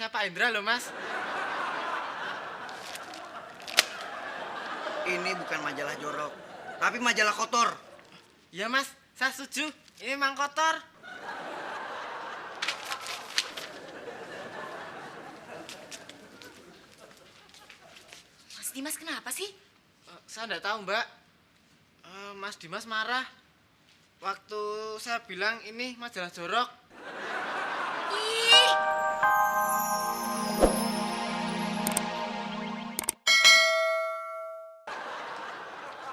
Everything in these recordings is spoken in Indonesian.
Pak Indra loh, Mas. Ini bukan majalah jorok, tapi majalah kotor. Ya, Mas, saya setuju. Ini memang kotor. Mas Dimas kenapa sih? Saya enggak tahu, Mbak. Mas Dimas marah waktu saya bilang ini majalah jorok. Ih,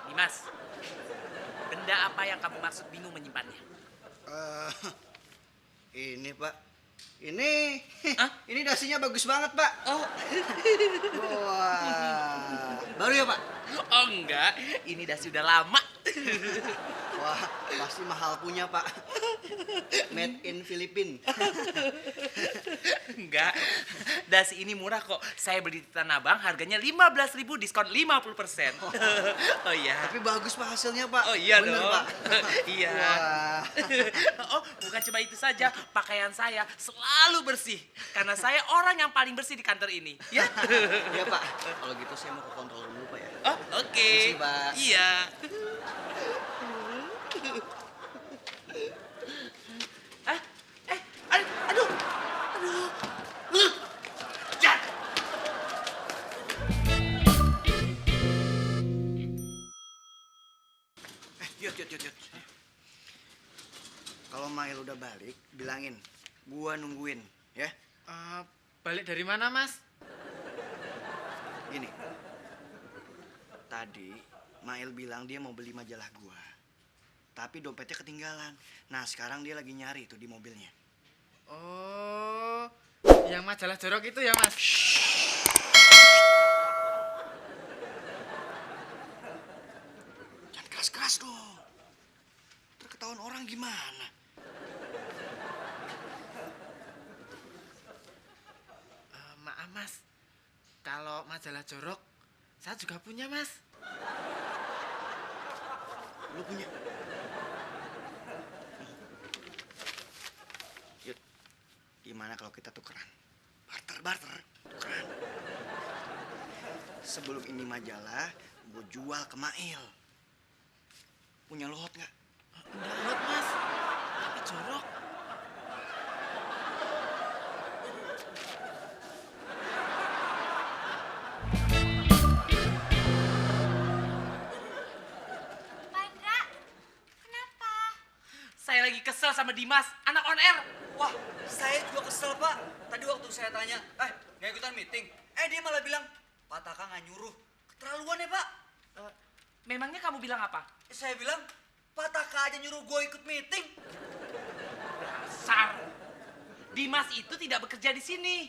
Dimas, benda apa yang kamu maksud bingung menyimpannya? Eh, ini Pak, ini, Hah? ini dasinya bagus banget Pak. Oh, Wah, baru ya Pak? oh enggak, ini dasi udah lama. Wah, pasti mahal punya Pak. Made in Filipina. Enggak, dasi ini murah kok. Saya beli di Tanah Abang, harganya 15.000 diskon 50%. Oh iya. Tapi bagus Pak hasilnya Pak. Oh iya Bener, dong. Pak. Iya. Wah. Oh, bukan cuma itu saja. Pakaian saya selalu bersih. Karena saya orang yang paling bersih di kantor ini. Ya? Ya Pak, kalau gitu saya mau ke kontrol dulu Pak ya. Oh, oke. Makasih, Pak. Iya. Ah, aduh. Jat. Yut. Kalau Mail udah balik, bilangin. Gua nungguin, ya. Balik dari mana, Mas? Gini. Tadi Mail bilang dia mau beli majalah gua. Tapi dompetnya ketinggalan. Nah, sekarang dia lagi nyari tuh di mobilnya. Oh, yang majalah jorok itu ya, Mas? Jangan keras-keras dong. Terketahuan orang gimana? Maaf, Mas. Kalau majalah jorok, saya juga punya, Mas. Lu punya? Yuk, gimana kalau kita tukeran? Barter, tukeran. Sebelum ini majalah, gue jual ke Mail. Punya lo hot nggak? Enggak lot, Mas. Tapi jorok. Pak Indra, kenapa? Saya lagi kesel sama Dimas, anak on air. Wah, saya juga kesel, Pak. Tadi waktu saya tanya, nggak ikutan meeting. Dia malah bilang, Pak Taka nggak nyuruh. Keterlaluan ya, Pak. Memangnya kamu bilang apa? Saya bilang, Pak Taka aja nyuruh gue ikut meeting. Dasar. Dimas itu tidak bekerja di sini.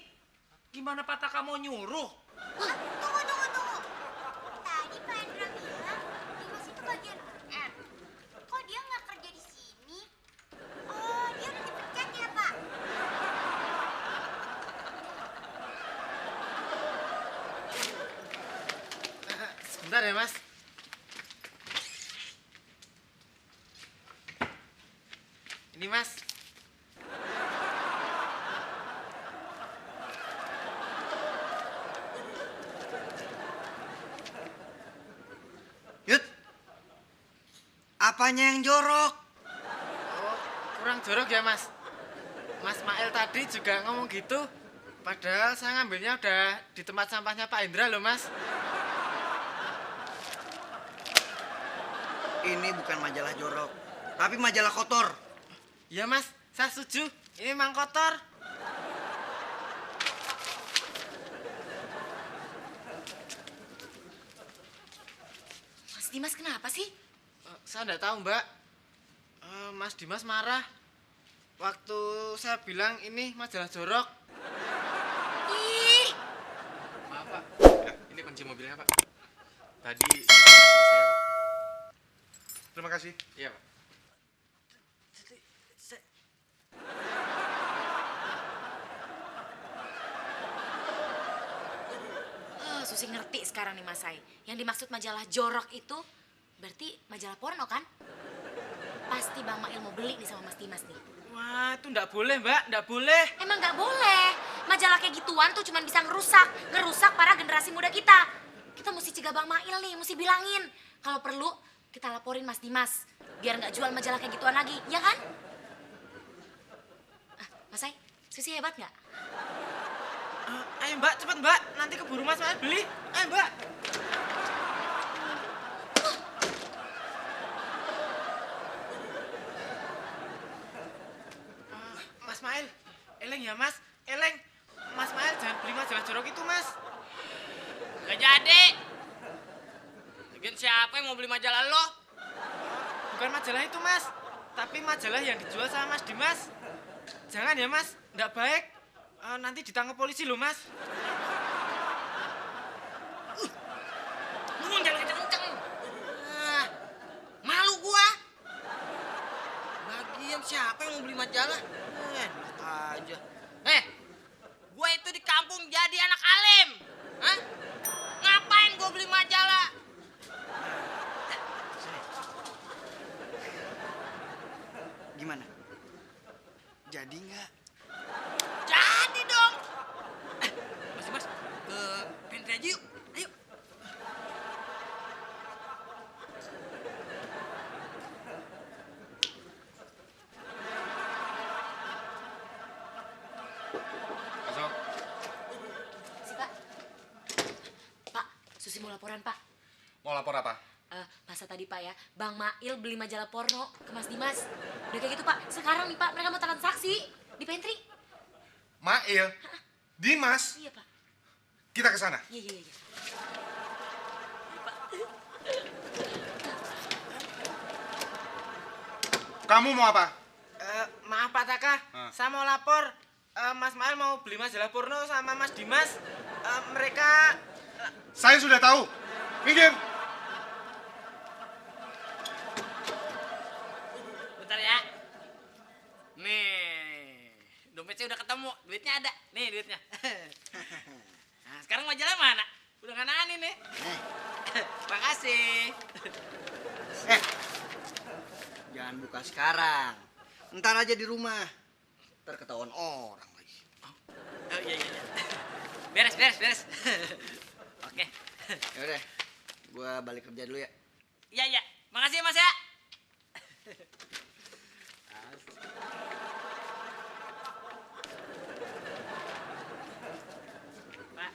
Gimana Patah kamu nyuruh? Tunggu. Tadi Pak Indra bilang Dimas itu bagian UM. Kok dia nggak kerja di sini? Oh, dia udah dipecat ya, Pak? Sebentar ya, Mas. Ini, Mas. Yut, apanya yang jorok? Oh, kurang jorok ya, Mas. Mas Mail tadi juga ngomong gitu. Padahal saya ngambilnya udah di tempat sampahnya Pak Indra loh, Mas. Ini bukan majalah jorok, tapi majalah kotor. Ya, Mas, saya setuju. Ini memang kotor. Mas Dimas kenapa sih? Saya enggak tahu, Mbak. Mas Dimas marah waktu saya bilang ini majalah jorok. Ih, Maaf Pak, ya, ini kunci mobilnya Pak. Tadi itu ngasih ke saya Pak. Terima kasih. Iya Pak. Susi ngerti sekarang nih Mas Sai. Yang dimaksud majalah jorok itu berarti majalah porno kan? Pasti Bang Mail mau beli nih sama Mas Dimas nih. Wah, itu enggak boleh, Mbak. Enggak boleh. Emang nggak boleh. Majalah kayak gituan tuh cuman bisa ngerusak para generasi muda kita. Kita mesti cegah Bang Mail nih, mesti bilangin. Kalau perlu kita laporin Mas Dimas biar nggak jual majalah kayak gituan lagi, ya kan? Mas Ai, Susi hebat nggak? Ayo Mbak, cepet Mbak, nanti keburu Mas Mail beli. Ayo Mbak. Mas Mail, eleng ya Mas, eleng. Mas Mail jangan beli majalah jorok itu Mas. Gak jadi. Lagian siapa yang mau beli majalah lo? Bukan majalah itu Mas, tapi majalah yang dijual sama Mas Dimas. Jangan ya Mas, nggak baik. Nanti ditangkap polisi loh Mas. Ngomong jangan kenceng-kenceng. Malu gua. Lagian siapa yang mau beli majalah? Enak aja. Gua itu di kampung jadi anak alim. Hah? Ngapain gua beli majalah? Gimana? Jadi nggak? Jadi dong. Mas, ke pantry aja yuk. Ayo. Masuk. Si Pak. Pak, Susi mau laporan Pak. Mau lapor apa? Masa tadi Pak ya, Bang Mail beli majalah porno ke Mas Dimas. Udah kayak gitu Pak, sekarang nih Pak mereka mau transaksi di pantry. Mail, Dimas, Iya Pak. kita ke sana. Iya. Kamu mau apa? Maaf Pak Taka, saya mau lapor. Mas Mail mau beli majalah porno sama Mas Dimas. Mereka Saya sudah tahu. Minggir. Bentar ya. Nih, dompetnya udah ketemu, duitnya ada. Nih duitnya. Nah, sekarang majalah mana? Udah nggak nani nih. Makasih. Jangan buka sekarang. Ntar aja di rumah. Ntar ketahuan orang lagi. Oh iya. Beres. Oke. Yaudah, gua balik kerja dulu ya. Iya. Makasih ya Mas ya. Pak.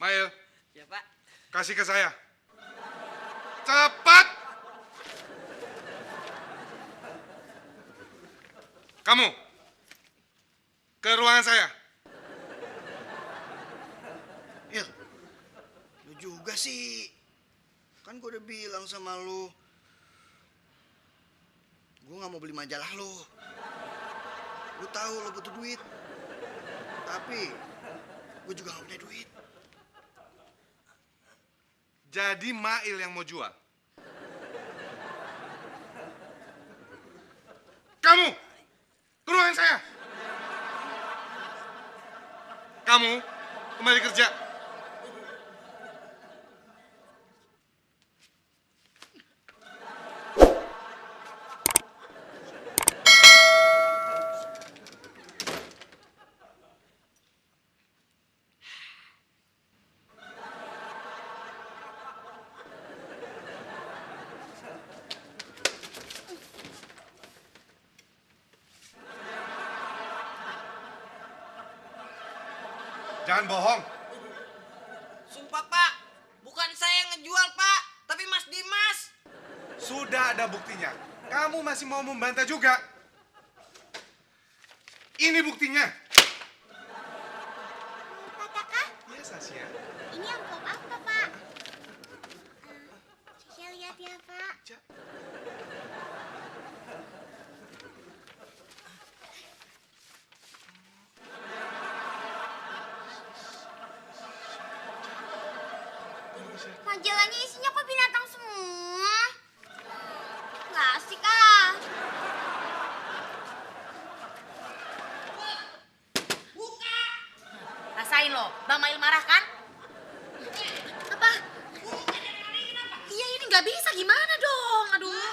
Mail, Ya Pak. kasih ke saya. Cepat. Kamu ke ruangan saya. Il, lu juga sih. Kan gua udah bilang sama lu. Gua nggak mau beli majalah lu. Gua tahu lu butuh duit. Tapi gua juga nggak punya duit. Jadi Mail yang mau jual. Kamu ke ruangan saya. Kamu kembali kerja. Jangan bohong. Sumpah Pak, bukan saya yang ngejual Pak, tapi Mas Dimas. Sudah ada buktinya. Kamu masih mau membantah juga. Ini buktinya. Pak Taka, Ya, Sasya. ini amplop apa Pak? Saya lihat ya Pak. Majalahnya isinya kok binatang semua? Nggak asik ah. Rasain loh, Bang Mail marah kan? Apa? Iya ini nggak bisa, gimana dong? Aduh.